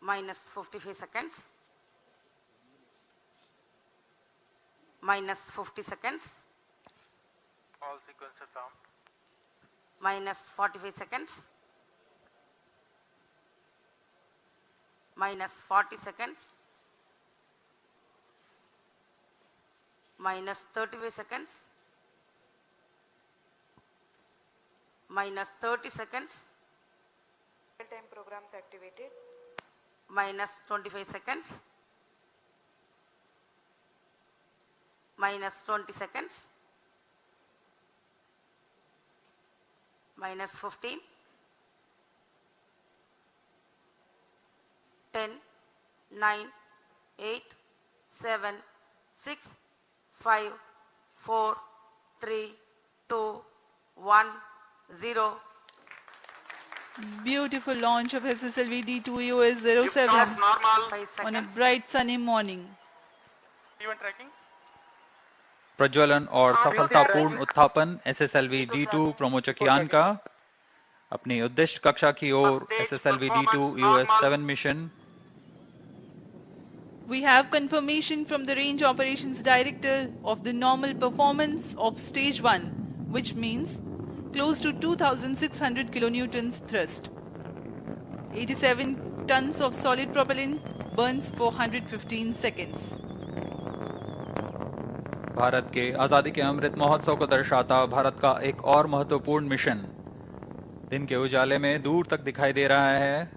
minus 55 seconds, minus 50 seconds, all sequences found, minus 45 seconds, minus 40 seconds, minus 35 seconds, minus 30 seconds, Real-time programs activated. minus 25 seconds, minus 20 seconds, minus 15, 10, 9, 8, 7, 6, 5, 4, 3, 2, 1, 0. Beautiful launch of SSLV-D2 EOS Lift 07 off normal, 5 seconds. on a bright sunny morning. event tracking, प्रज्वलन और सफलतापूर्ण उत्थापन SSLV-D2 प्रोमोचकयान का अपनी उद्दिष्ट कक्षा की ओर SSLV-D2 EOS 7 mission. We have confirmation from the Range Operations Director of the normal performance of Stage 1, which means close to 2,600 kilonewtons thrust. 87 tons of solid propellant burns for 115 seconds. Bharat के आजादी के अमृत महोत्सव को दर्शाता भारत का एक और महत्वपूर्ण मिशन दिन के उजाले में दूर तक दिखाई दे रहा है.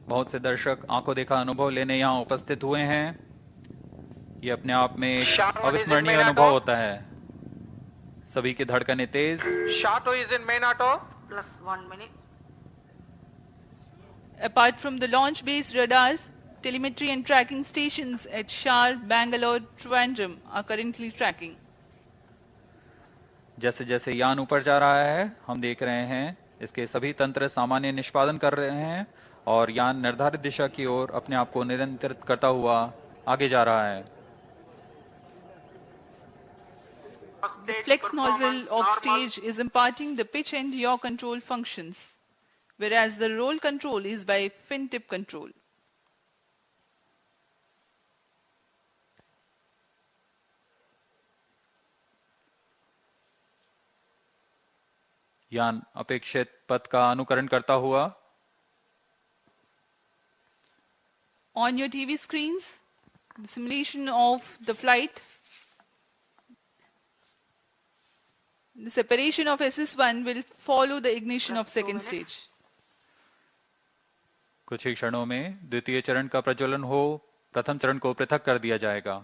बहुत से दर्शक आंखों देखा अनुभव लेने यहाँ उपस्थित हुए हैं. ये अपने आप में एक अविस्मरणीय अनुभव होता है. सभी की धड़कनें तेज. Shato is in main auto, Plus 1 minute. Apart from the launch-based radars, telemetry and tracking stations at Shar, Bangalore, Trivandrum are currently tracking. जैसे जैसे यान ऊपर जा रहा है हम देख रहे हैं इसके सभी तंत्र सामान्य निष्पादन कर रहे हैं और यान निर्धारित दिशा की ओर अपने आप को नियंत्रित करता हुआ आगे जा रहा है. The flex nozzle of stage is imparting the pitch and yaw control functions, whereas the roll control is by fin tip control. यान अपेक्षित पथ का अनुकरण करता हुआ. On your TV screens, the simulation of the flight. The separation of SS1 will follow the ignition of second stage. कुछ ही क्षणों में द्वितीय चरण का प्रज्वलन हो प्रथम चरण को पृथक कर दिया जाएगा.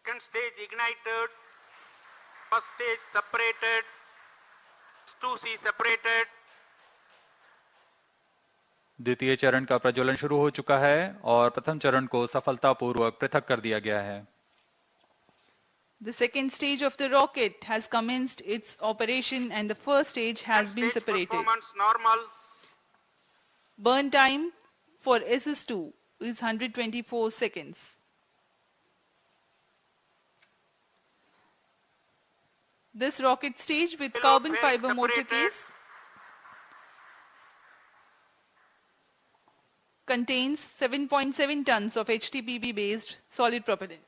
second stage ignited, first stage separated, 2C separated, द्वितीय चरण का प्रज्वलन शुरू हो चुका है और प्रथम चरण को सफलतापूर्वक पृथक कर दिया गया है. The second stage of the rocket has commenced its operation and the first stage has been stage separated. performance normal, Burn time for SS2 is 124 seconds. This rocket stage with carbon fiber motor case contains 7.7 tons of HTPB based solid propellant.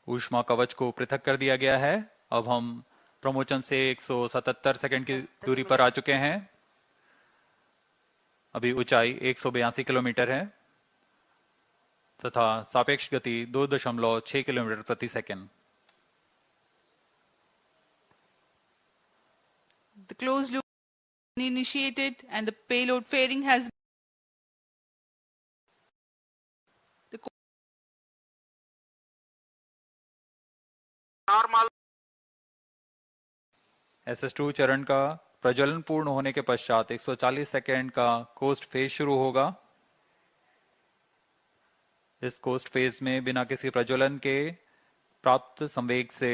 ऊष्मा कवच को पृथक कर दिया गया है. अब हम प्रमोचन से 177 सेकंड की दूरी पर आ चुके हैं. अभी ऊंचाई 182 किलोमीटर है तथा सापेक्ष गति 2.6 किलोमीटर प्रति second. The closed loop initiated and the payload fairing has normal, SS2 चरण का प्रज्वलन पूर्ण होने के पश्चात 140 सेकंड का कोस्ट फेज शुरू होगा. इस कोस्ट फेज में बिना किसी प्रज्वलन के प्राप्त संवेग से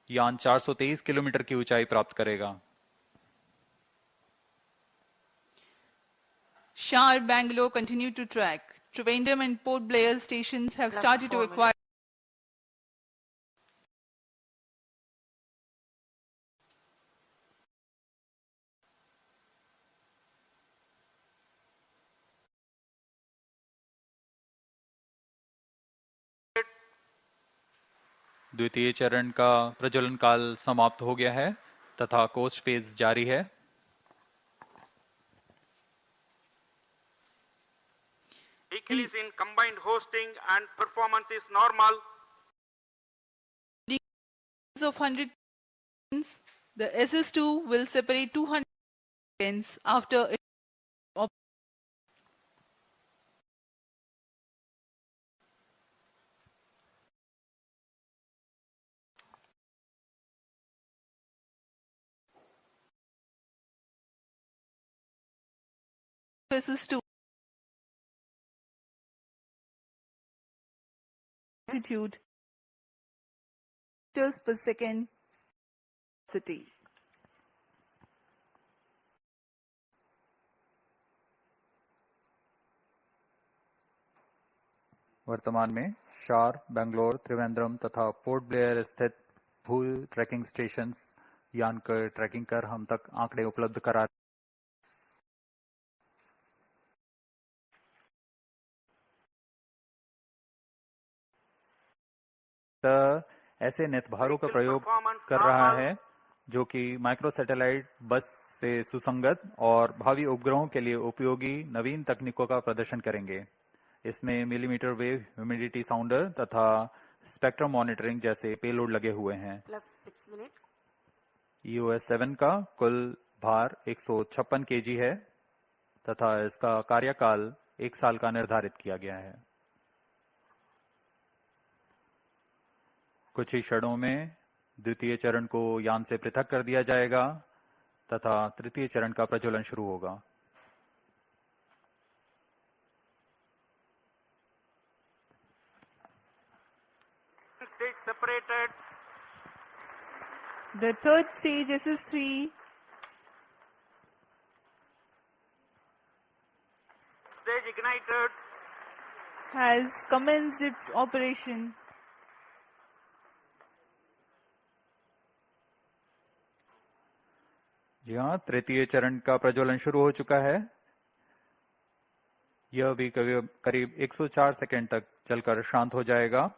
यान 423 किलोमीटर की ऊंचाई प्राप्त करेगा. Shar, Bangalore continue to track. Trivandrum and Port Blair stations have started to acquire द्वितीय चरण का प्रज्वलन काल समाप्त हो गया है तथा कोस्ट फेज जारी है। Vehicle is in combined hosting and performance is normal. Of 100 seconds, the SS2 will separate 200 seconds after it SS2 altitude meters per second city. वर्तमान में शार, बेंगलोर, त्रिवेंद्रम तथा पोर्ट ब्लेयर स्थित भू ट्रैकिंग स्टेशंस यान कर ट्रैकिंग कर हम तक आंकड़े उपलब्ध करा ऐसे नेतभारों का प्रयोग कर रहा है जो कि माइक्रो सैटेलाइट बस से सुसंगत और भावी उपग्रहों के लिए उपयोगी नवीन तकनीकों का प्रदर्शन करेंगे। इसमें मिलीमीटर वेव ह्यूमिडिटी साउंडर तथा स्पेक्ट्रम मॉनिटरिंग जैसे पेलोड लगे हुए हैं। +6 minutes. EOS-7 का कुल भार 156 kg है तथा इसका कार्यकाल 1 साल का निर्धारित किया गया है। कुछ ही क्षणों में द्वितीय चरण को यान से पृथक कर दिया जाएगा तथा तृतीय चरण का प्रज्वलन शुरू होगा। Stage separated. The third stage SS3 Stage ignited. has commenced its operation. जी हाँ, तृतीय चरण का प्रज्वलन शुरू हो चुका है। यह भी करीब 104 सेकंड तक चलकर शांत हो जाएगा।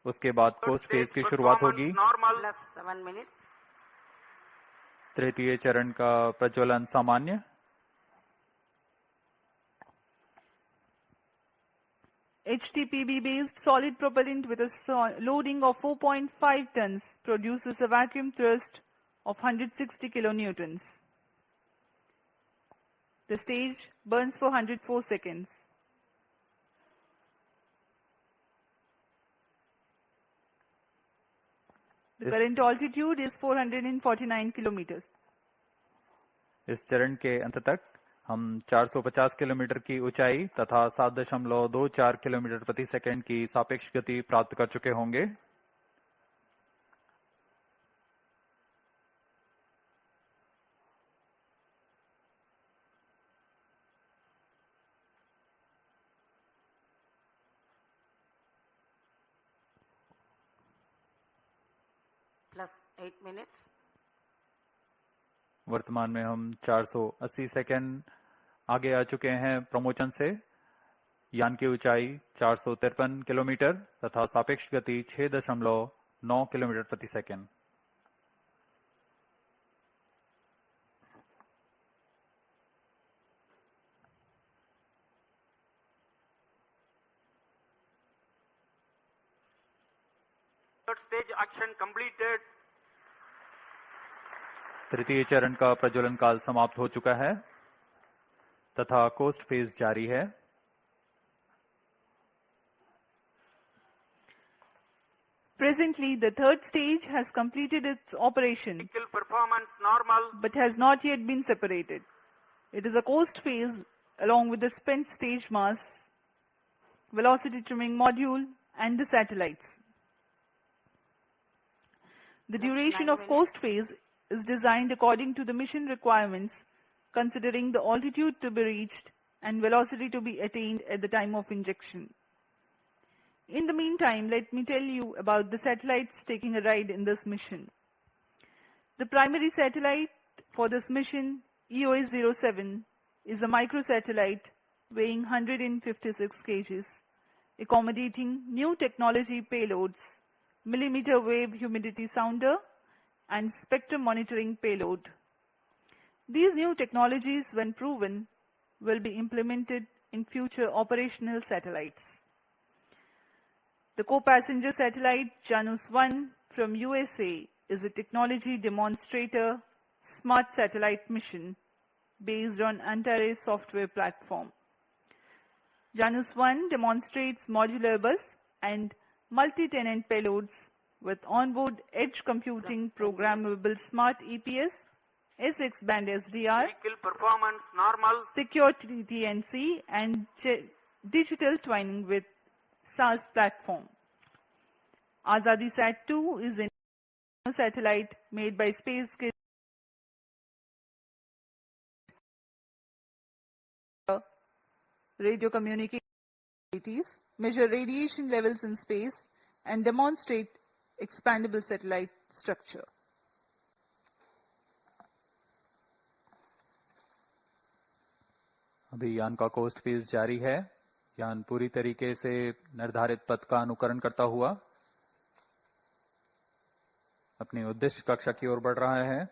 उसके बाद कोस्ट फेज की शुरुआत होगी। Normal. +7 minutes. तृतीय चरण का प्रज्वलन सामान्य। HTPB based solid propellant with a loading of 4.5 tons produces a vacuum thrust of 160 kilonewtons. The stage burns for 104 seconds. The current altitude is 449 kilometers. इस चरण के अंत तक हम 450 किलोमीटर की ऊंचाई तथा 7.24 किलोमीटर प्रति सेकंड की सापेक्ष गति प्राप्त कर चुके होंगे। +8 minutes. वर्तमान में हम 480 सेकंड आगे आ चुके हैं प्रमोचन से। यान की ऊंचाई 453 किलोमीटर तथा सापेक्ष गति 6.9 किलोमीटर प्रति second. Third stage action completed. तृतीय चरण का प्रज्वलन काल समाप्त हो चुका है तथा कोस्ट फेज जारी है। Presently, the third stage has completed its operation Vehicle performance normal. but has not yet been separated. It is a coast phase along with the spent stage mass, velocity trimming module and the satellites. The duration 9 of minutes. coast phase is designed according to the mission requirements, considering the altitude to be reached and velocity to be attained at the time of injection. In the meantime, let me tell you about the satellites taking a ride in this mission. The primary satellite for this mission, EOS-07, is a microsatellite weighing 156 kgs, accommodating new technology payloads millimeter wave humidity sounder, and spectrum monitoring payload. These new technologies, when proven, will be implemented in future operational satellites. The co-passenger satellite Janus-1 from USA is a technology demonstrator smart satellite mission based on Antares software platform. Janus-1 demonstrates modular bus and multi-tenant payloads with onboard edge computing programmable smart EPS, SX band SDR, Vehicle performance normal. secure TNC, and digital twinning with SaaS platform. Azadi Sat-2 is a satellite made by SpaceX radio communications, measure radiation levels in space, and demonstrate expandable satellite structure. अभी यान का coast phase जारी है। यान पूरी तरीके से निर्धारित पथ का अनुकरण करता हुआ अपनी उद्दिष्ट कक्षा की ओर बढ़ रहा है।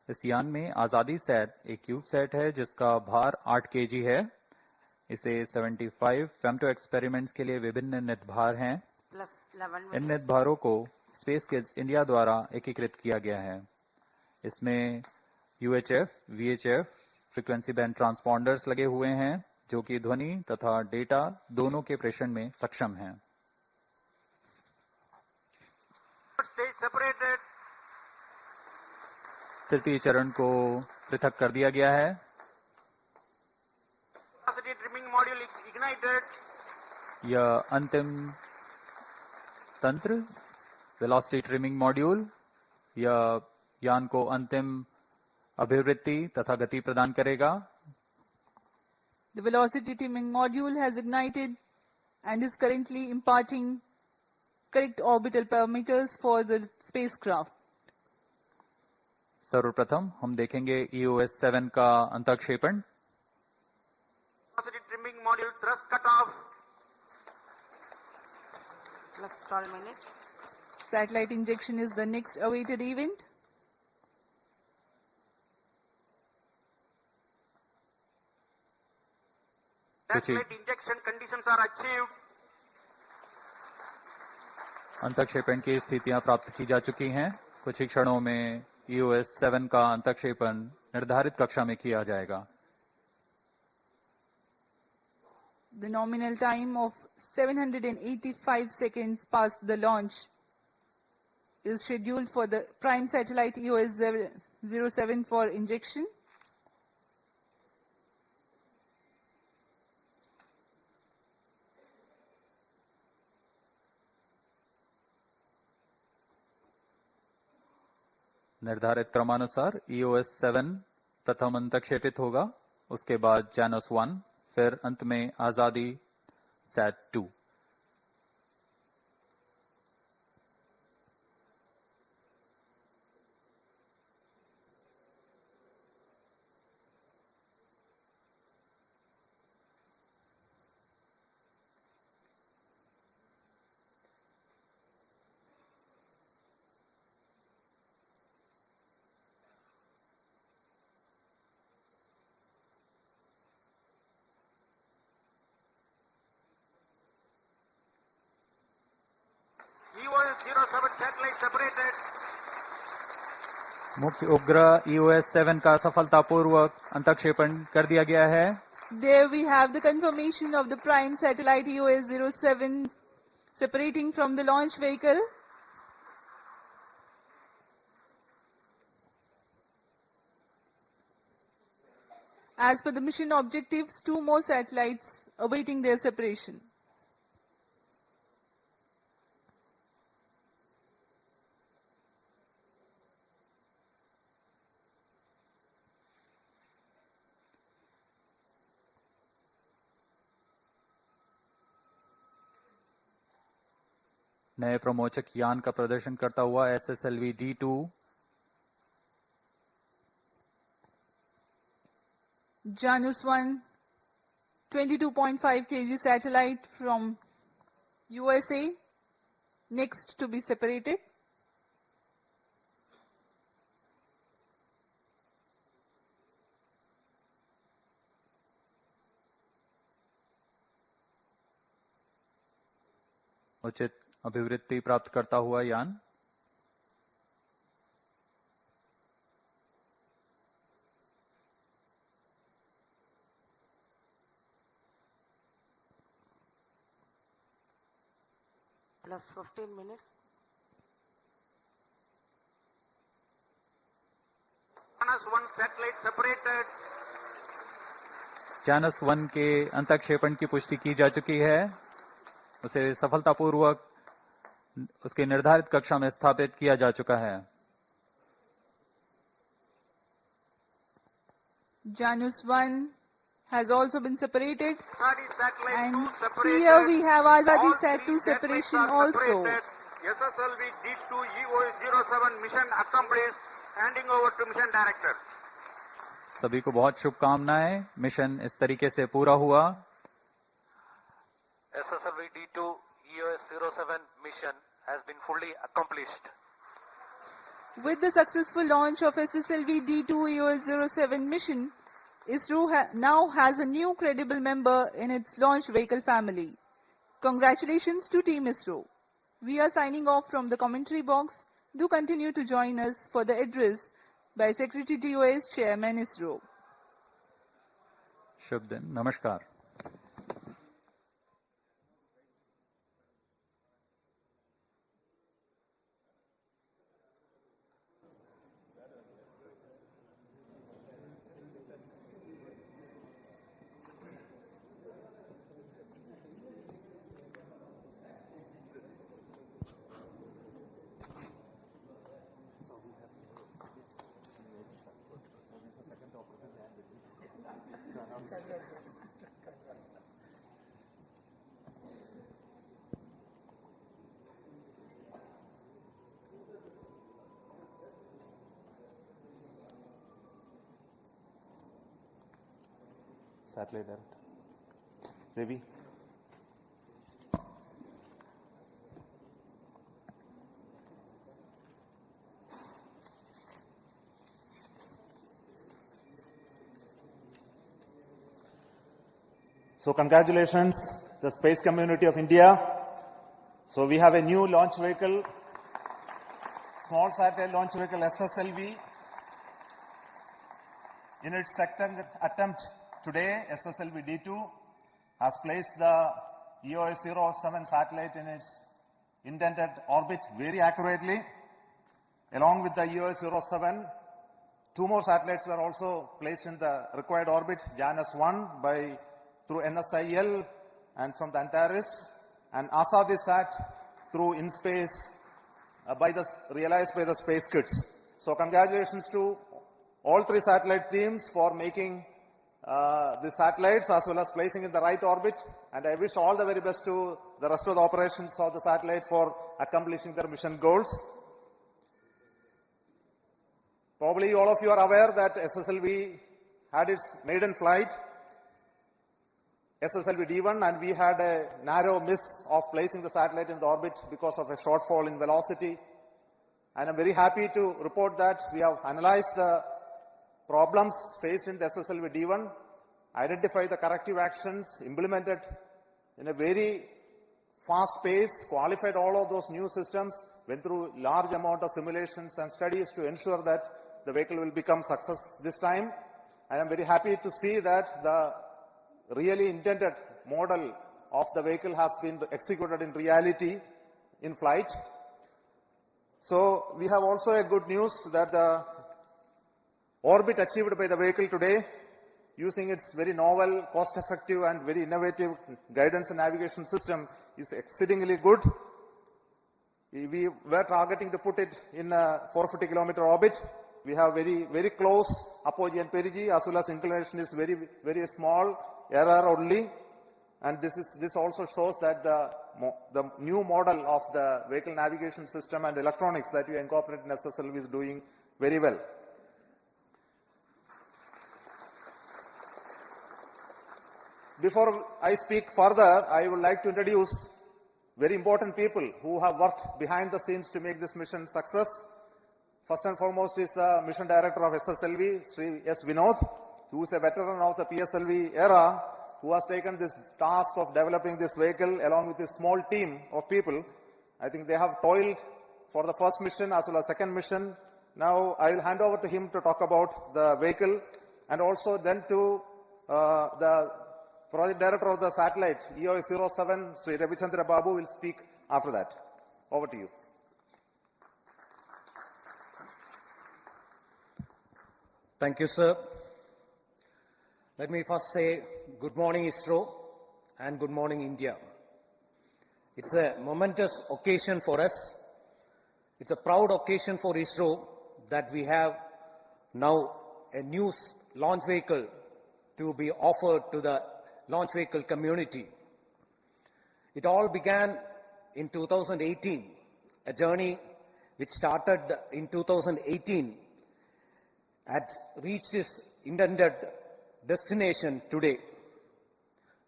इस यान में आजादी सेट एक क्यूब सेट है जिसका भार 8 केजी है। इसे 75 फेम्टो एक्सपेरिमेंट्स के लिए विभिन्न नितभार हैं। plus 11 इन minutes, नितभारों को स्पेस किड्स इंडिया द्वारा एकीकृत किया गया है। इसमें UHF, VHF फ्रीक्वेंसी बैंड ट्रांसपॉन्डर्स लगे हुए हैं जो कि ध्वनि तथा डेटा दोनों के प्रेषण में सक्षम हैं। Stage separated. तृतीय चरण को पृथक कर दिया गया है। Velocity trimming module ignited. यह अंतिम तंत्र वेलोसिटी ट्रिमिंग मॉड्यूल यह यान को अंतिम अभिवृत्ति तथा गति प्रदान करेगा। The velocity trimming module has ignited and is currently imparting correct orbital parameters for the spacecraft. सर्वप्रथम हम देखेंगे EOS-7 का अंतःक्षेपण। Velocity trimming module thrust cutoff. plus 12 minutes, Satellite injection is the next awaited event. Satellite injection conditions are achieved. अंतःक्षेपण की स्थितियां प्राप्त की जा चुकी हैं। कुछ ही क्षणों में EOS-7 का अंतःक्षेपण निर्धारित कक्षा में किया जाएगा। The nominal time of 785 seconds past the launch is scheduled for the prime satellite EOS-07 for injection. निर्धारित क्रमानुसार EOS-7 प्रथम अंतःक्षेपित होगा, उसके बाद Janus-1, फिर अंत में आजादी Sat-2। EOS-07 satellite separated. मुख्य उपग्रह EOS-7 का सफलतापूर्वक अंतःक्षेपण कर दिया गया है। There we have the confirmation of the prime satellite EOS-07 separating from the launch vehicle. As per the mission objectives, 2 more satellites awaiting their separation. नए प्रमोचक यान का प्रदर्शन करता हुआ SSLV-D2 Janus-1 22.5 kg satellite from USA, next to be separated. उचित अभिवृद्धि प्राप्त करता हुआ यान plus 15 minutes. Janus 1 satellite separated. जानस 1 के अंतःक्षेपण की पुष्टि की जा चुकी है। उसे सफलतापूर्वक उसके निर्धारित कक्षा में स्थापित किया जा चुका है। Janus 1 has also been separated, and Separated. here we have Azadi All Sat 2 three satellites separation are also. separated. SSLV-D2 EOS-07 mission accomplished. Handing over to mission director. सभी को बहुत शुभकामनाएं। मिशन इस तरीके से पूरा हुआ। SSLV-D2 EOS-07 mission has been fully accomplished. With the successful launch of SSLV-D2 EOS-07 mission, ISRO now has a new credible member in its launch vehicle family. Congratulations to Team ISRO. We are signing off from the commentary box. Do continue to join us for the address by Secretary TOS Chairman ISRO. शुभ दिन, नमस्कार। Satellite director. Ravi. So congratulations, the space community of India. So we have a new launch vehicle, small satellite launch vehicle SSLV. In its second attempt today, SSLV-D2 has placed the EOS-07 satellite in its intended orbit very accurately. Along with the EOS-07, two more satellites were also placed in the required orbit, Janus 1 through NSIL and from the Antares, and Azadi Sat through InSpace realized by the Space Kids. So congratulations to all three satellite teams for making the satellites as well as placing in the right orbit, and I wish all the very best to the rest of the operations of the satellite for accomplishing their mission goals. Probably all of you are aware that SSLV had its maiden flight, SSLV-D1, and we had a narrow miss of placing the satellite in the orbit because of a shortfall in velocity. And I'm very happy to report that we have analyzed the problems faced in the SSLV-D1, identified the corrective actions, implemented in a very fast pace, qualified all of those new systems, went through large amount of simulations and studies to ensure that the vehicle will become success this time. And I'm very happy to see that the really intended model of the vehicle has been executed in reality in flight. So we have also a good news that the orbit achieved by the vehicle today, using its very novel, cost-effective and very innovative guidance and navigation system, is exceedingly good. We were targeting to put it in a 450-kilometer orbit. We have very, very close apogee and perigee, as well as inclination is very, very small, error only. And this also shows that the new model of the vehicle navigation system and electronics that you incorporate in SSLV is doing very well. Before I speak further, I would like to introduce very important people who have worked behind the scenes to make this mission success. First and foremost is the mission director of SSLV, Sri S. Vinod, who is a veteran of the PSLV era, who has taken this task of developing this vehicle along with a small team of people. I think they have toiled for the first mission as well as second mission. Now I will hand over to him to talk about the vehicle, and also then to the project director of the satellite, EOS-07, Sri Ravichandra Babu, will speak after that. Over to you. Thank you, sir. Let me first say good morning, ISRO, and good morning, India. It's a momentous occasion for us. It's a proud occasion for ISRO that we have now a new launch vehicle to be offered to the launch vehicle community. It all began in 2018, a journey which started in 2018 had reached its intended destination today.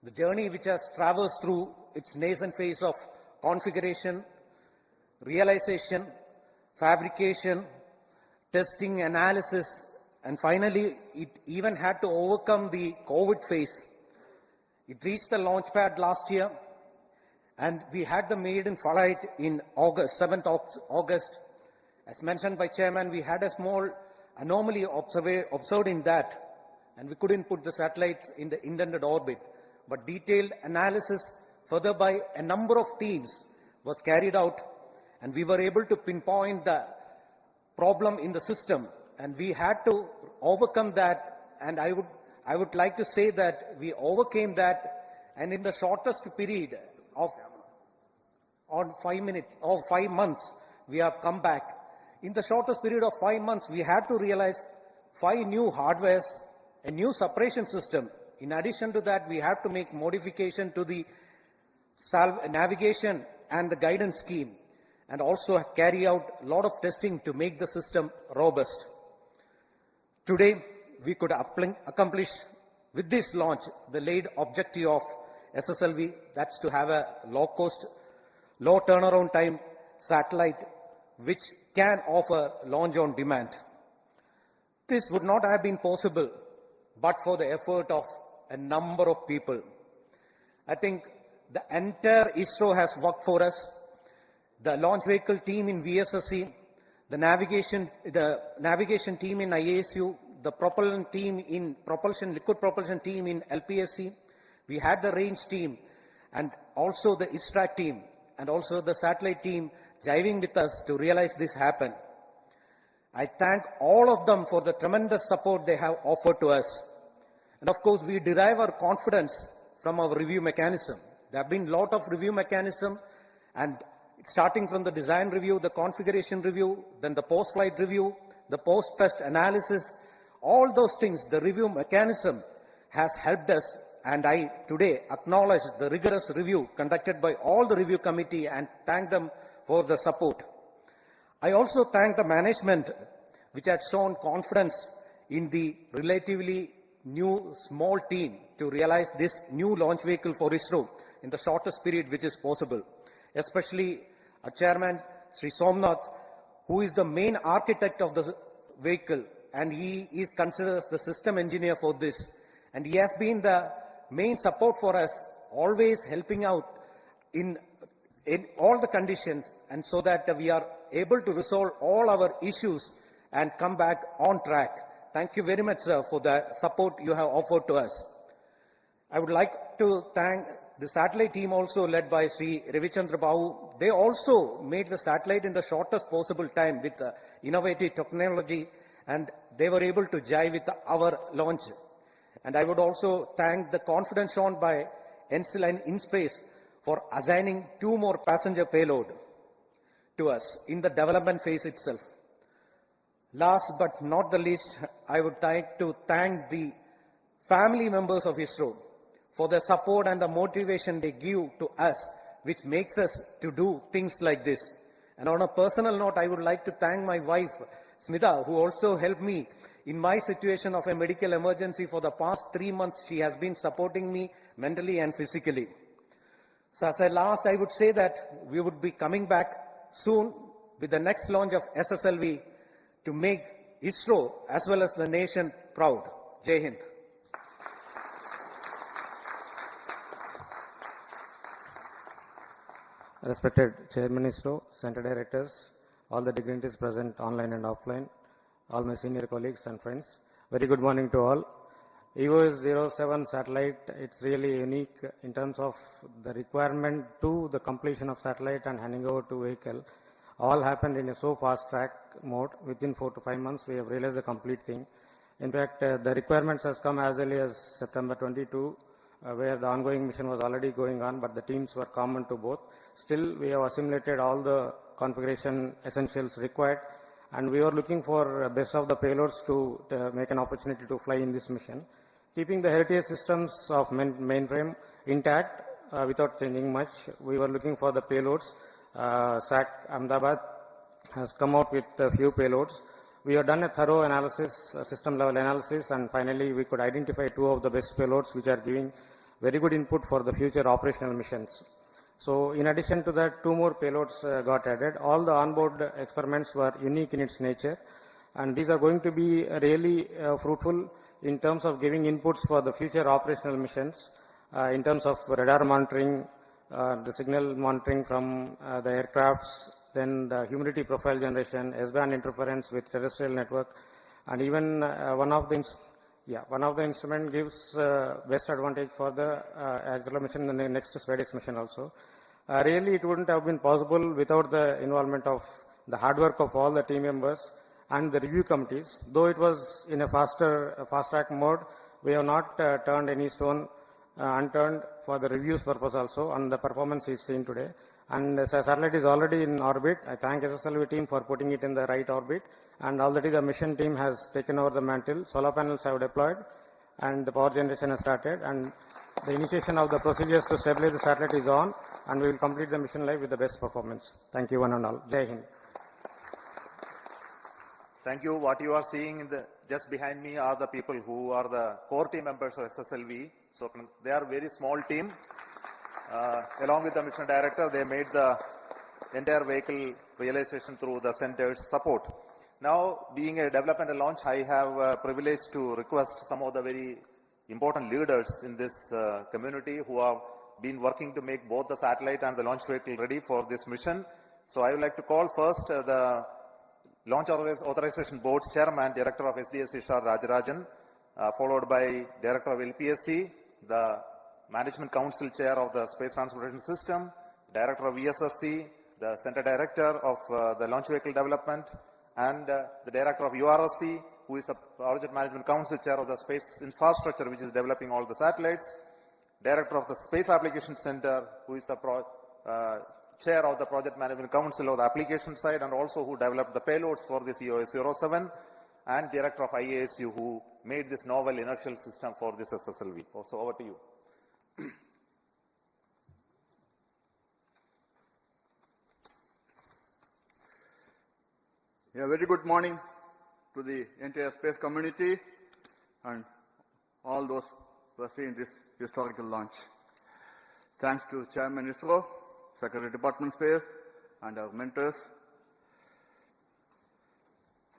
The journey which has traversed through its nascent phase of configuration, realization, fabrication, testing, analysis, and finally it even had to overcome the COVID phase. It reached the launch pad last year, and we had the maiden flight in August, 7th August. As mentioned by Chairman, we had a small anomaly observed in that, and we couldn't put the satellites in the intended orbit. But detailed analysis further by a number of teams was carried out, and we were able to pinpoint the problem in the system, and we had to overcome that. And I would like to say that we overcame that, and in the shortest period of 5 months, we have come back. In the shortest period of 5 months, we had to realize 5 new hardwares, a new separation system. In addition to that, we have to make modification to the navigation and the guidance scheme, and also carry out a lot of testing to make the system robust. Today, we could accomplish with this launch the laid objective of SSLV, that's to have a low-cost, low turnaround time satellite which can offer launch on demand. This would not have been possible but for the effort of a number of people. I think the entire ISRO has worked for us. The launch vehicle team in VSSC, the navigation team in IASU, the propulsion team in liquid propulsion team in LPSC. We had the range team, and also the ISTRAC team, and also the satellite team jiving with us to realize this happen. I thank all of them for the tremendous support they have offered to us. And of course, we derive our confidence from our review mechanism. There have been a lot of review mechanism, and starting from the design review, the configuration review, then the post-flight review, the post-test analysis, all those things, the review mechanism has helped us, and I today acknowledge the rigorous review conducted by all the review committee and thank them for the support. I also thank the management which had shown confidence in the relatively new small team to realize this new launch vehicle for ISRO in the shortest period which is possible. Especially our chairman, Sri Somnath, who is the main architect of the vehicle, and he is considered as the system engineer for this. And he has been the main support for us, always helping out in all the conditions, and so that we are able to resolve all our issues and come back on track. Thank you very much, sir, for the support you have offered to us. I would like to thank the satellite team also led by Sri Ravichandra Babu. They also made the satellite in the shortest possible time with innovative technology, and they were able to jive with our launch. And I would also thank the confidence shown by ENSIL and InSpace for assigning 2 more passenger payload to us in the development phase itself. Last but not the least, I would like to thank the family members of ISRO for the support and the motivation they give to us, which makes us to do things like this. And on a personal note, I would like to thank my wife, Smita, who also helped me In my situation of a medical emergency for the past 3 months, she has been supporting me mentally and physically. So as a last, I would say that we would be coming back soon with the next launch of SSLV to make ISRO as well as the nation proud. Jai Hind. Respected Chairman ISRO, Center Directors, all the dignitaries present online and offline, all my senior colleagues and friends, very good morning to all. EOS-07 satellite, it's really unique in terms of the requirement to the completion of satellite and handing over to vehicle. All happened in a so fast track mode. Within 4 to 5 months, we have realized the complete thing. In fact, the requirements has come as early as September 22, where the ongoing mission was already going on, but the teams were common to both. Still, we have assimilated all the configuration essentials required, and we were looking for best of the payloads to make an opportunity to fly in this mission. Keeping the heritage systems of mainframe intact without changing much, we were looking for the payloads. SAC Ahmedabad has come out with a few payloads. We have done a thorough analysis, system level analysis, and finally we could identify 2 of the best payloads which are giving very good input for the future operational missions. So in addition to that, 2 more payloads got added. All the onboard experiments were unique in its nature, and these are going to be really fruitful in terms of giving inputs for the future operational missions, in terms of radar monitoring, the signal monitoring from the aircrafts, then the humidity profile generation, S-band interference with terrestrial network, and even one of the instrument gives best advantage for the acceleration in the next SpaceX mission also. Really, it wouldn't have been possible without the involvement of the hard work of all the team members and the review committees. Though it was in a fast track mode, we have not turned any stone unturned for the reviews purpose also, and the performance is seen today. And the satellite is already in orbit. I thank SSLV team for putting it in the right orbit, and already the mission team has taken over the mantle. Solar panels have deployed, and the power generation has started, and the initiation of the procedures to stabilize the satellite is on, and we will complete the mission live with the best performance. Thank you one and all. Jai Hind. Thank you. What you are seeing just behind me are the people who are the core team members of SSLV. So they are a very small team. Along with the mission director, they made the entire vehicle realization through the center's support. Now, being a development and launch, I have privilege to request some of the very important leaders in this community who have been working to make both the satellite and the launch vehicle ready for this mission. So I would like to call first the Launch Authorization Board Chairman, Director of SDS Ishar Rajarajan, followed by Director of LPSC, the Management Council Chair of the Space Transportation System, Director of ESSC, the Center Director of the Launch Vehicle Development, and the Director of URSC, who is a Project Management Council Chair of the Space Infrastructure, which is developing all the satellites, Director of the Space Application Center, who is a Chair of the Project Management Council of the application side, and also who developed the payloads for this EOS-07, and Director of IASU, who made this novel inertial system for this SSLV. So over to you. A very good morning to the entire space community and all those who are seeing this historical launch. Thanks to Chairman ISRO, Secretary Department Space, and our mentors.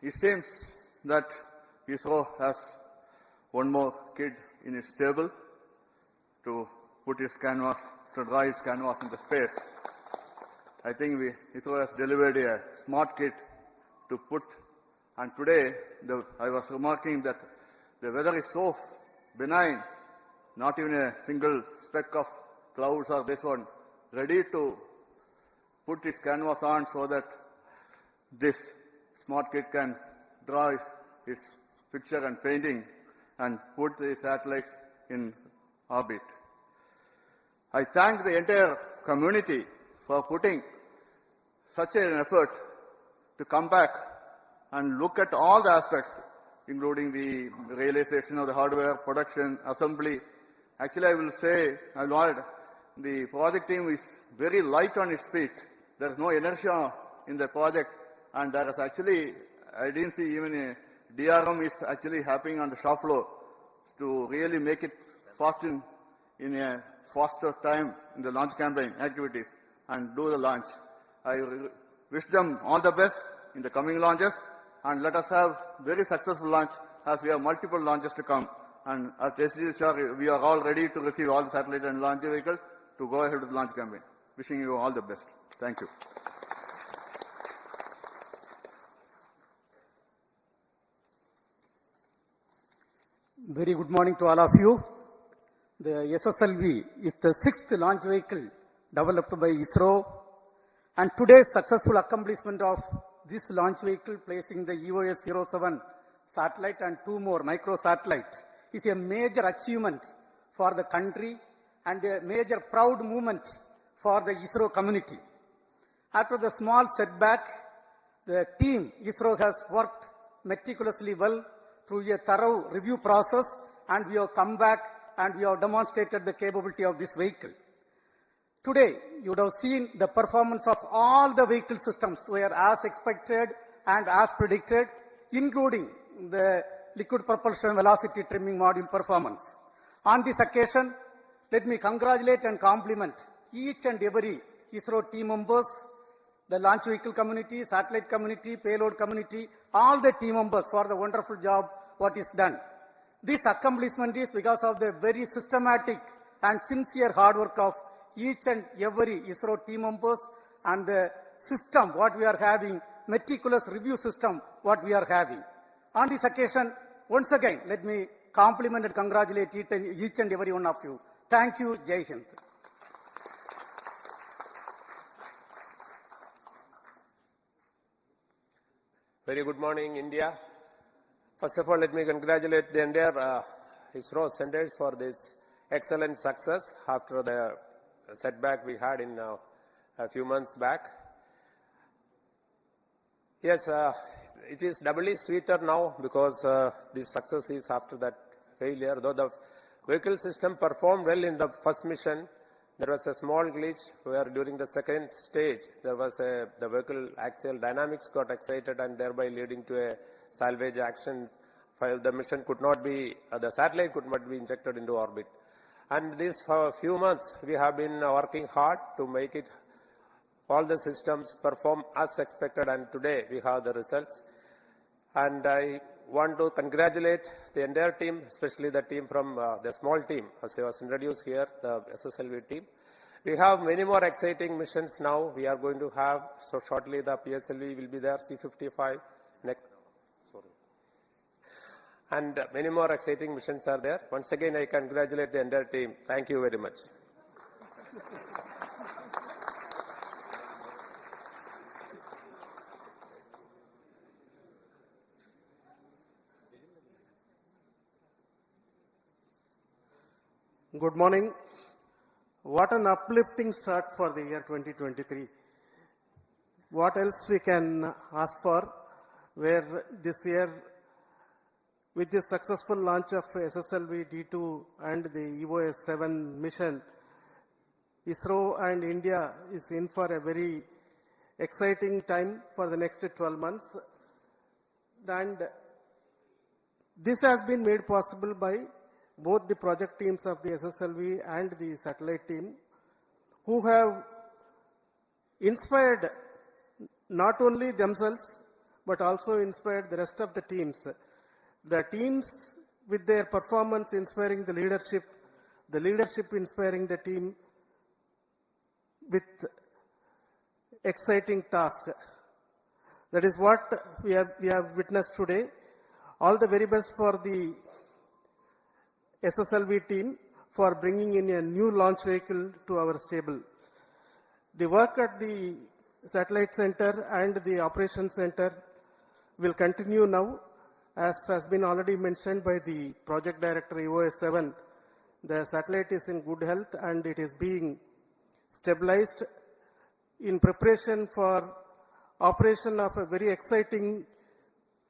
It seems that ISRO has one more kid in its stable to put its canvas, to draw its canvas into space. I think ISRO has delivered a smart kit to put, and today I was remarking that the weather is so benign, not even a single speck of clouds or this one, ready to put its canvas on so that this smart kit can draw its picture and painting and put the satellites in orbit. I thank the entire community for putting such an effort to come back and look at all the aspects, including the realization of the hardware, production, assembly. Actually, I will say, the project team is very light on its feet. There is no inertia in the project, and there is actually, I didn't see even a DRM is actually happening on the shop floor to really make it fast in a faster time in the launch campaign activities and do the launch. I wish them all the best in the coming launches, and let us have very successful launch as we have multiple launches to come. And at SSLV, we are all ready to receive all the satellite and launch vehicles to go ahead with the launch campaign. Wishing you all the best. Thank you. Very good morning to all of you. The SSLV is the 6th launch vehicle developed by ISRO, and today's successful accomplishment of this launch vehicle, placing the EOS-07 satellite and 2 more micro satellites, is a major achievement for the country and a major proud moment for the ISRO community. After the small setback, the team ISRO has worked meticulously well through a thorough review process, and we have come back and we have demonstrated the capability of this vehicle. Today, you would have seen the performance of all the vehicle systems were as expected and as predicted, including the liquid propulsion velocity trimming module performance. On this occasion, let me congratulate and compliment each and every ISRO team members, the launch vehicle community, satellite community, payload community, all the team members for the wonderful job what is done. This accomplishment is because of the very systematic and sincere hard work of each and every ISRO team members and the system what we are having, meticulous review system what we are having. On this occasion, once again, let me compliment and congratulate each and every one of you. Thank you. Jai Hind. Very good morning, India. First of all, let me congratulate the entire ISRO centers for this excellent success after the setback we had in a few months back. Yes, it is doubly sweeter now because this success is after that failure. Though the vehicle system performed well in the first mission, there was a small glitch where during the second stage, there was the vehicle axial dynamics got excited and thereby leading to a salvage action. While the mission could not be, the satellite could not be injected into orbit. And this for a few months, we have been working hard to make it, all the systems perform as expected, and today we have the results. And I want to congratulate the entire team, especially the team from the small team, as I was introduced here, the SSLV team. We have many more exciting missions now. We are going to have, so shortly the PSLV will be there, C-55, next. And many more exciting missions are there. Once again, I congratulate the entire team. Thank you very much. Good morning. What an uplifting start for the year 2023. What else we can ask for, where this year, with the successful launch of SSLV-D2 and the EOS-7 mission, ISRO and India is in for a very exciting time for the next 12 months. And this has been made possible by both the project teams of the SSLV and the satellite team, who have inspired not only themselves, but also inspired the rest of the teams. The teams with their performance inspiring the leadership inspiring the team with exciting task. That is what we have witnessed today. All the very best for the SSLV team for bringing in a new launch vehicle to our stable. The work at the satellite center and the operations center will continue now. As has been already mentioned by the project director EOS-7, the satellite is in good health and it is being stabilized in preparation for operation of a very exciting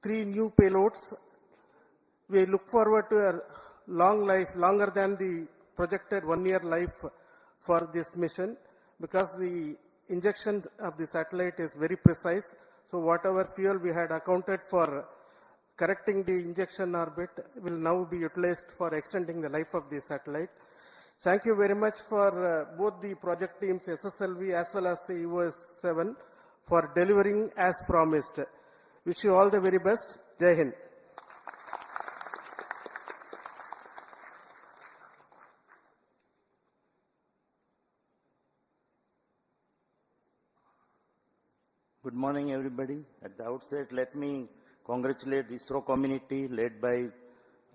3 new payloads. We look forward to a long life, longer than the projected 1-year life for this mission, because the injection of the satellite is very precise. So whatever fuel we had accounted for correcting the injection orbit will now be utilized for extending the life of the satellite. Thank you very much for both the project teams, SSLV as well as the EOS-7, for delivering as promised. Wish you all the very best. Jai Hind. Good morning, everybody. At the outset, let me congratulate the ISRO community led by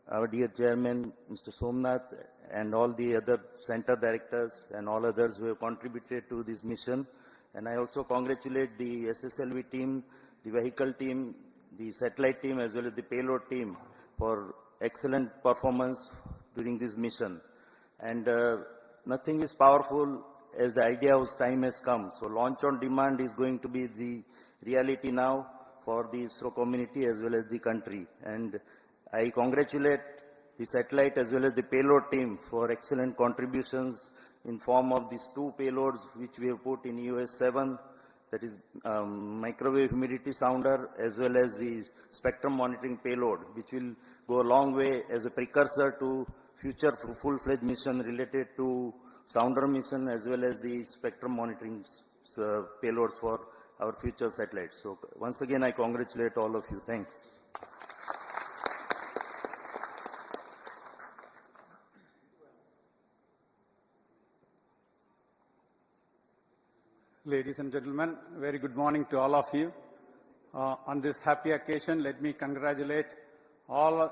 our dear chairman, Mr. Somnath, and all the other center directors and all others who have contributed to this mission. And I also congratulate the SSLV team, the vehicle team, the satellite team, as well as the payload team for excellent performance during this mission. And nothing is powerful as the idea whose time has come. So launch on demand is going to be the reality now for the ISRO community as well as the country. And I congratulate the satellite as well as the payload team for excellent contributions in form of these two payloads which we have put in EOS-7, that is microwave humidity sounder, as well as the spectrum monitoring payload, which will go a long way as a precursor to future full-fledged mission related to sounder mission as well as the spectrum monitoring payloads for our future satellites. So once again, I congratulate all of you. Thanks. Ladies and gentlemen, very good morning to all of you. On this happy occasion, let me congratulate all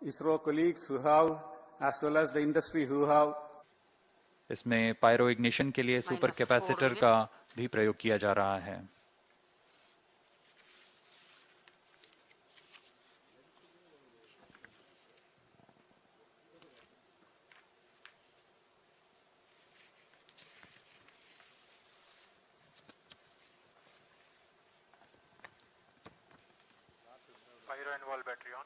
ISRO colleagues who have, as well as the industry who have. इसमें pyro ignition के लिए super capacitor का भी प्रयोग किया जा रहा है. Pyro and wall battery on.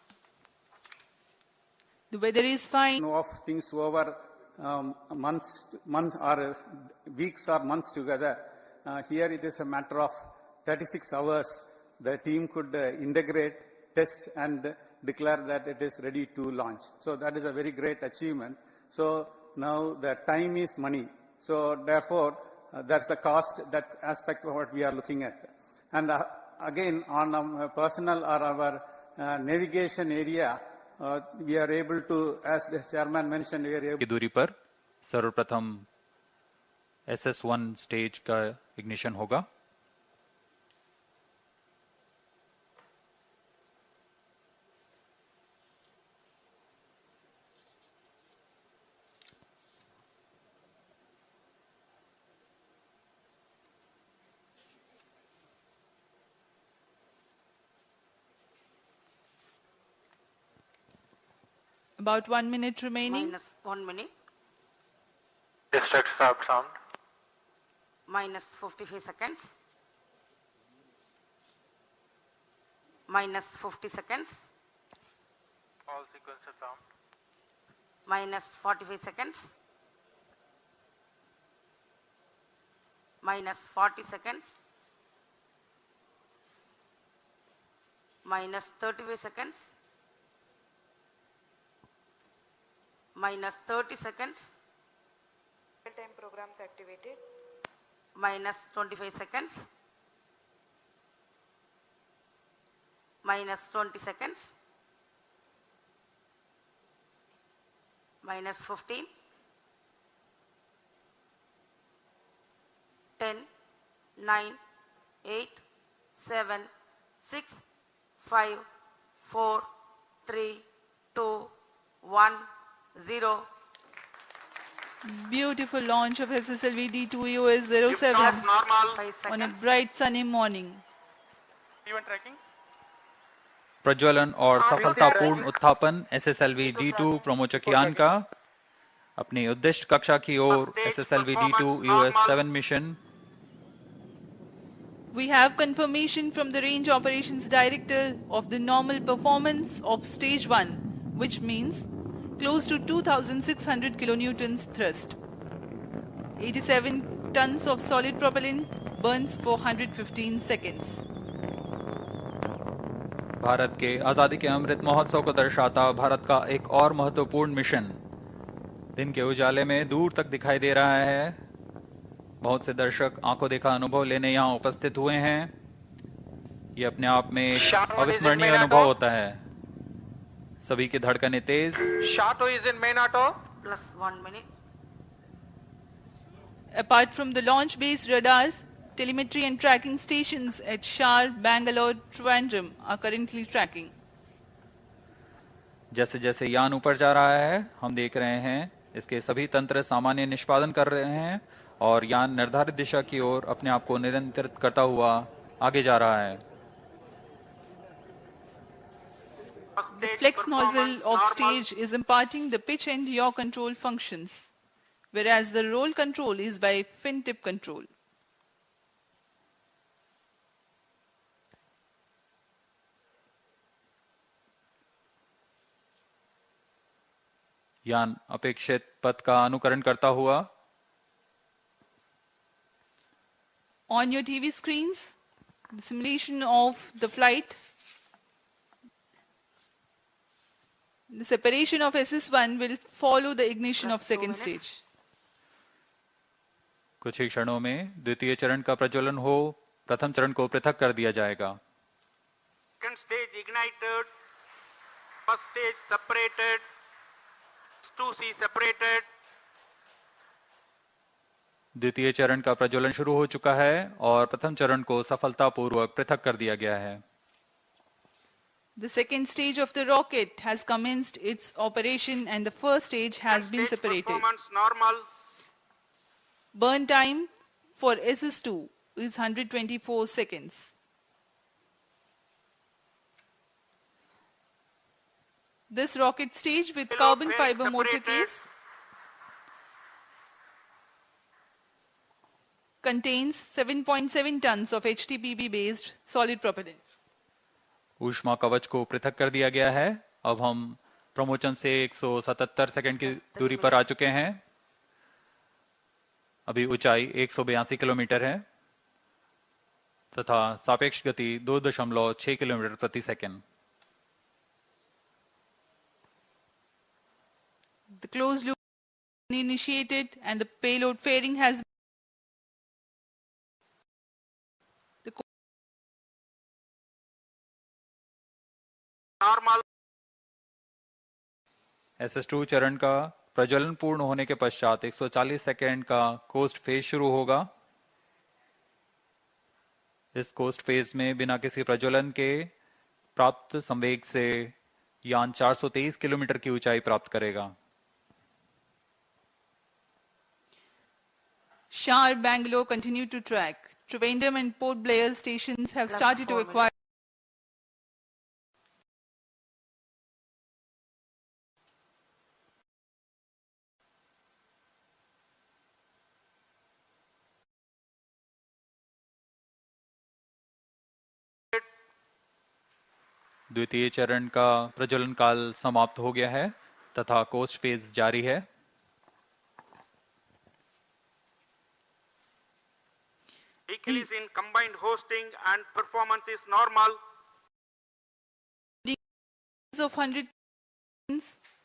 The weather is fine. Of things over months or weeks or months together. Here it is a matter of 36 hours. The team could integrate, test and declare that it is ready to launch. So that is a very great achievement. So now the time is money. So therefore that's the cost, that aspect of what we are looking at. And again on a personal or our navigation area, we are able to, as the chairman mentioned, we are able. की दूरी पर सर्वप्रथम SS1 stage का ignition होगा. About 1 minute remaining. Minus 1 minute. District stop sound. Minus 55 seconds. Minus 50 seconds. All sequences sound. Minus 45 seconds. Minus 40 seconds. Minus 35 seconds. Minus 30 seconds. Real-time programs activated. Minus 25 seconds. Minus 20 seconds. Minus 15. 10, 9, 8, 7, 6, 5, 4, 3, 2, 1, 0. Beautiful launch of SSLV-D2 EOS-07 on a bright sunny morning. Event tracking. प्रज्वलन और सफलतापूर्ण उत्थापन SSLV-D2 प्रोमोचकयान का अपनी उद्दिष्ट कक्षा की ओर SSLV-D2 EOS-7 mission. We have confirmation from the Range Operations Director of the normal performance of stage 1, which means close to 2,600 kilonewtons thrust. 87 tons of solid propellant burns for 115 seconds. Bharat के आजादी के अमृत महोत्सव को दर्शाता भारत का एक और महत्वपूर्ण मिशन दिन के उजाले में दूर तक दिखाई दे रहा है। बहुत से दर्शक आंखों देखा अनुभव लेने यहाँ उपस्थित हुए हैं। ये अपने आप में एक अविस्मरणीय अनुभव होता है। सभी की धड़कनें तेज। Shato is in main auto. Plus 1 minute. Apart from the launch-based radars, telemetry and tracking stations at Shar, Bangalore, Trivandrum are currently tracking. जैसे जैसे यान ऊपर जा रहा है, हम देख रहे हैं इसके सभी तंत्र सामान्य निष्पादन कर रहे हैं और यान निर्धारित दिशा की ओर अपने आप को नियंत्रित करता हुआ आगे जा रहा है। The flex nozzle of stage is imparting the pitch and yaw control functions, whereas the roll control is by fin tip control. यान अपेक्षित पथ का अनुकरण करता हुआ On your TV screens, the simulation of the flight, the separation of SS1 will follow the ignition of second stage. कुछ ही क्षणों में द्वितीय चरण का प्रज्वलन हो, प्रथम चरण को पृथक कर दिया जाएगा। Second stage ignited. First stage separated. 2C separated. द्वितीय चरण का प्रज्वलन शुरू हो चुका है और प्रथम चरण को सफलतापूर्वक पृथक कर दिया गया है। The second stage of the rocket has commenced its operation and the first stage has been separated. Performance normal. Burn time for SS2 is 124 seconds. This rocket stage with carbon fiber motor case contains 7.7 tons of HTPB based solid propellant. ऊष्मा कवच को पृथक कर दिया गया है। अब हम प्रमोचन से 177 सेकंड की दूरी पर आ चुके हैं। अभी ऊंचाई 182 किलोमीटर है तथा सापेक्ष गति 2.6 किलोमीटर प्रति second. The closed loop initiated and the payload fairing has Normal. SS2 चरण का प्रज्वलन पूर्ण होने के पश्चात 140 सेकेंड का कोस्ट फेज शुरू होगा। इस कोस्ट फेज में बिना किसी प्रज्वलन के प्राप्त संवेग से यान 423 किलोमीटर की ऊंचाई प्राप्त करेगा। Shar, Bangalore continue to track. Trivandrum and Port Blair stations have started to acquire द्वितीय चरण का प्रज्वलन काल समाप्त हो गया है तथा कोस्ट फेज जारी है। Vehicle is in combined hosting and performance is normal. of 100 seconds,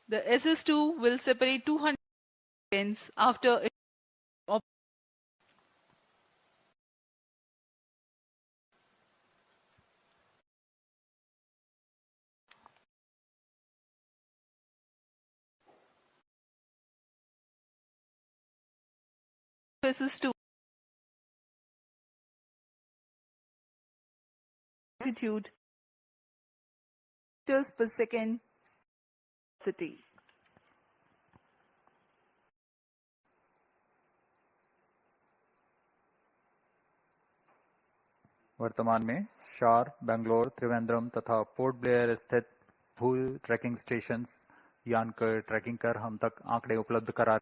the SS2 will separate 200 seconds after it SS2 altitude meters per second city. वर्तमान में शार, बेंगलोर, त्रिवेंद्रम तथा पोर्ट ब्लेयर स्थित भू ट्रैकिंग स्टेशंस यान कर ट्रैकिंग कर हम तक आंकड़े उपलब्ध करा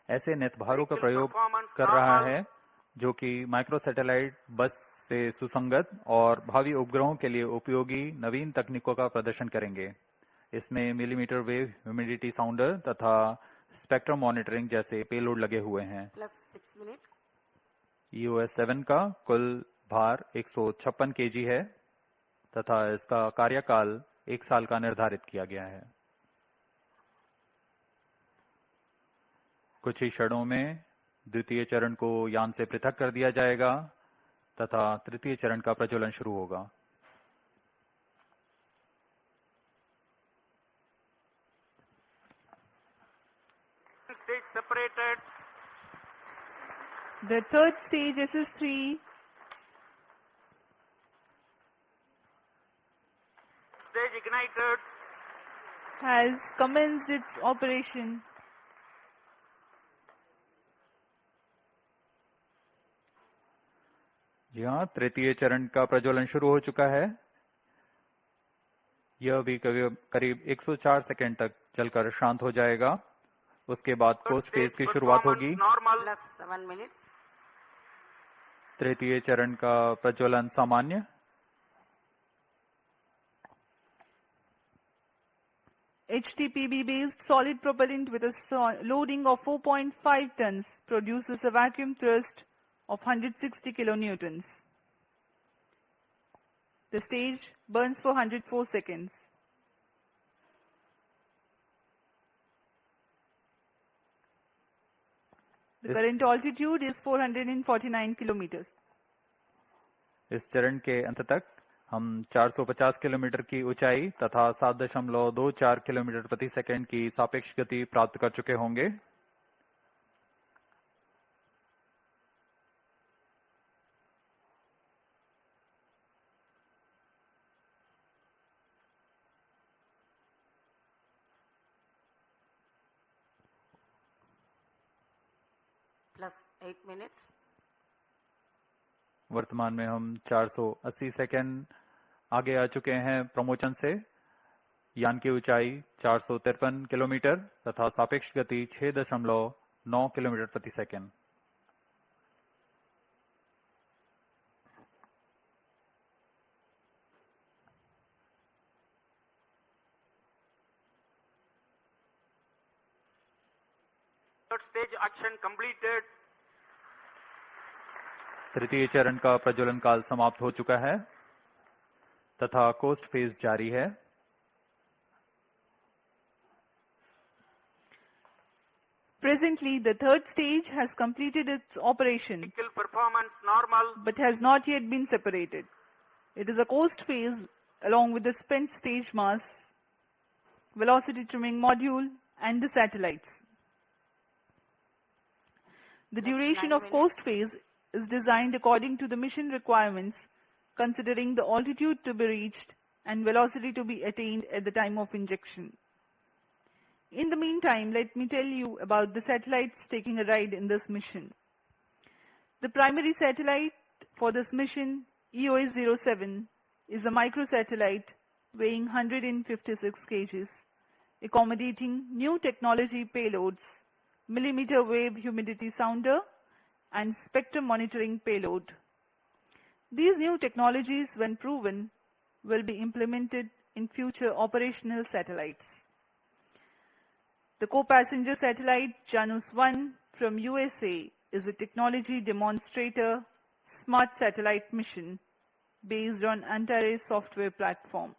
ऐसे नेतभारों का प्रयोग कर रहा है जो कि माइक्रो सैटेलाइट बस से सुसंगत और भावी उपग्रहों के लिए उपयोगी नवीन तकनीकों का प्रदर्शन करेंगे। इसमें मिलीमीटर वेव ह्यूमिडिटी साउंडर तथा स्पेक्ट्रम मॉनिटरिंग जैसे पेलोड लगे हुए हैं। +6 minutes. EOS 7 का कुल भार 156 kg है तथा इसका कार्यकाल 1 साल का निर्धारित किया गया है। कुछ ही क्षणों में द्वितीय चरण को यान से पृथक कर दिया जाएगा तथा तृतीय चरण का प्रज्वलन शुरू होगा। Stage separated. The third stage SS3 Stage ignited. has commenced its operation. जी हाँ, तृतीय चरण का प्रज्वलन शुरू हो चुका है। यह भी करीब 104 सेकंड तक चलकर शांत हो जाएगा। उसके बाद कोस्ट फेज की शुरुआत होगी। +7 minutes. तृतीय चरण का प्रज्वलन सामान्य। HTPB-based solid propellant with a loading of 4.5 tons produces a vacuum thrust of 160 kilonewtons. The stage burns for 104 seconds. The current altitude is 449 kilometers. इस चरण के अंत तक हम 450 किलोमीटर की ऊंचाई तथा 7.24 किलोमीटर प्रति सेकंड की सापेक्ष गति प्राप्त कर चुके होंगे। +8 minutes. वर्तमान में हम 480 सेकंड आगे आ चुके हैं प्रमोचन से। यान की ऊंचाई 453 किलोमीटर तथा सापेक्ष गति 6.9 किलोमीटर प्रति second. Third stage action completed. तृतीय चरण का प्रज्वलन काल समाप्त हो चुका है तथा कोस्ट फेज जारी है। Presently, the third stage has completed its operation, Vehicle performance normal. but has not yet been separated. It is a coast phase along with the spent stage mass, velocity trimming module, and the satellites. The duration of coast phase is designed according to the mission requirements, considering the altitude to be reached and velocity to be attained at the time of injection. In the meantime, let me tell you about the satellites taking a ride in this mission. The primary satellite for this mission, EOS-07, is a microsatellite weighing 156 kg, accommodating new technology payloads, millimeter wave humidity sounder, and spectrum monitoring payload. These new technologies, when proven, will be implemented in future operational satellites. The co-passenger satellite Janus-1 from USA is a technology demonstrator smart satellite mission based on Antares software platform.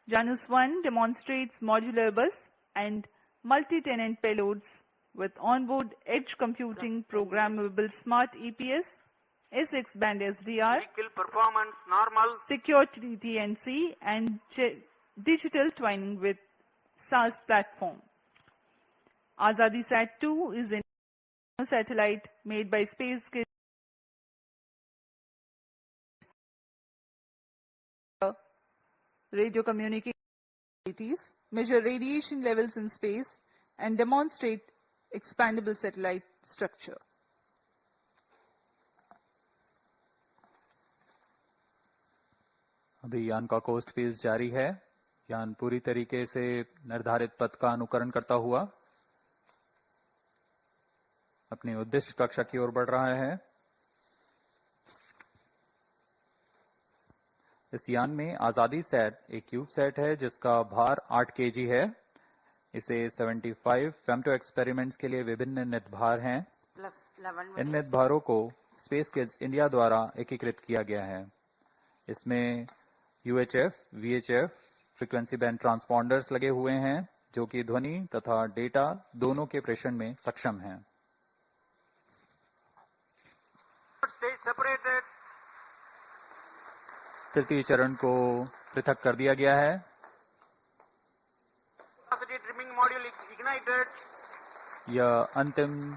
Janus-1 demonstrates modular bus and multi-tenant payloads with onboard edge computing programmable smart EPS, SX band SDR, Vehicle performance normal. secure TNC, and digital twinning with SaaS platform. Azadi Sat-2 is a satellite made by SpaceX radio communication capabilities, measure radiation levels in space, and demonstrate expandable satellite structure. अभी यान का coast phase जारी है। यान पूरी तरीके से निर्धारित पथ का अनुकरण करता हुआ अपनी उद्दिष्ट कक्षा की ओर बढ़ रहा है। इस यान में आजादी सेट एक क्यूब सेट है जिसका भार 8 kg है। इसे 75 फेम्टो एक्सपेरिमेंट्स के लिए विभिन्न नितभार हैं। plus 11 इन minutes, नितभारों को स्पेस किड्स इंडिया द्वारा एकीकृत किया गया है। इसमें UHF, VHF फ्रीक्वेंसी बैंड ट्रांसपॉन्डर्स लगे हुए हैं जो कि ध्वनि तथा डेटा दोनों के प्रेषण में सक्षम हैं। Stage separated. तृतीय चरण को पृथक कर दिया गया है। Velocity trimming module ignited. यह अंतिम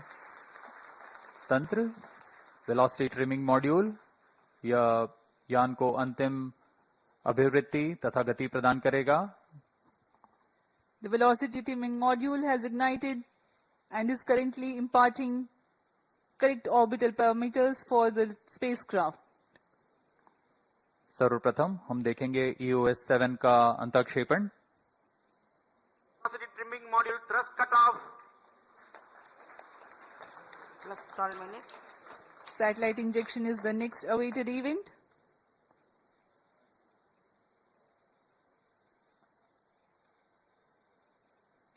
तंत्र वेलोसिटी ट्रिमिंग मॉड्यूल यह यान को अंतिम अभिवृत्ति तथा गति प्रदान करेगा। The velocity trimming module has ignited and is currently imparting correct orbital parameters for the spacecraft. सर्वप्रथम हम देखेंगे EOS 7 का अंतःक्षेपण। Velocity trimming module thrust cutoff. plus 12 minutes, Satellite injection is the next awaited event.